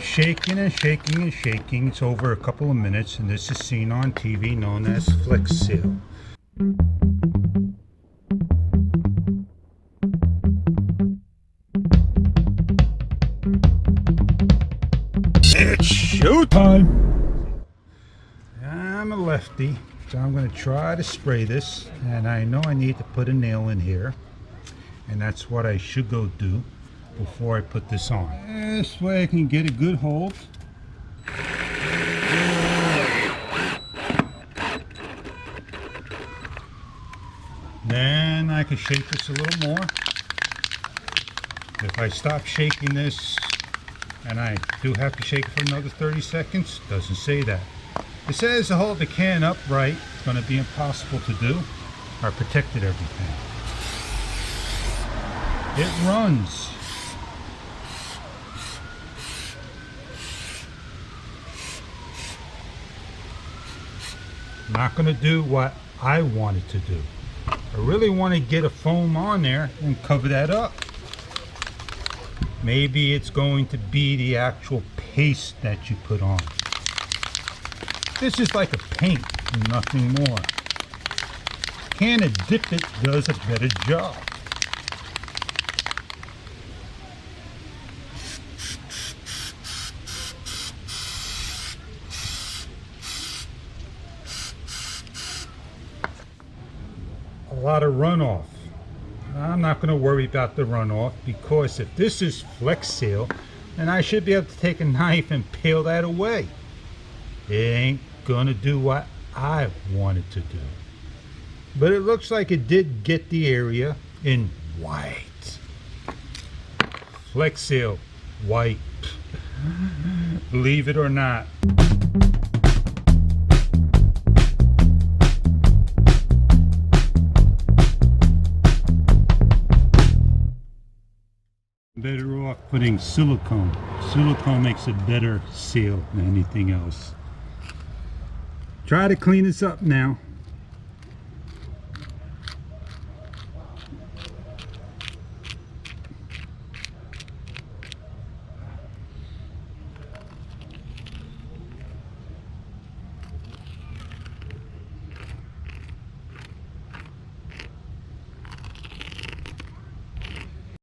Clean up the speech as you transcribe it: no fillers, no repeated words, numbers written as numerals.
shaking and shaking and shaking. It's over a couple of minutes, and this is seen on TV known as Flex Seal. It's showtime! I'm a lefty, so I'm going to try to spray this, and I know I need to put a nail in here, and that's what I should go do before I put this on. This way I can get a good hold. Then I can shake this a little more. If I stop shaking this, and I do have to shake it for another 30 seconds, doesn't say that. It says to hold the can upright. It's going to be impossible to do. I protected everything. It runs. Not going to do what I wanted to do. I really want to get a foam on there and cover that up. Maybe it's going to be the actual paste that you put on. This is like a paint and nothing more. Can of Dip It does a better job. A lot of runoff. I'm not going to worry about the runoff, because if this is Flex Seal, then I should be able to take a knife and peel that away. It ain't going to do what I wanted to do. But it looks like it did get the area in white. Flex Seal, white. Believe it or not. Better off putting silicone. Silicone makes a better seal than anything else. Try to clean this up now.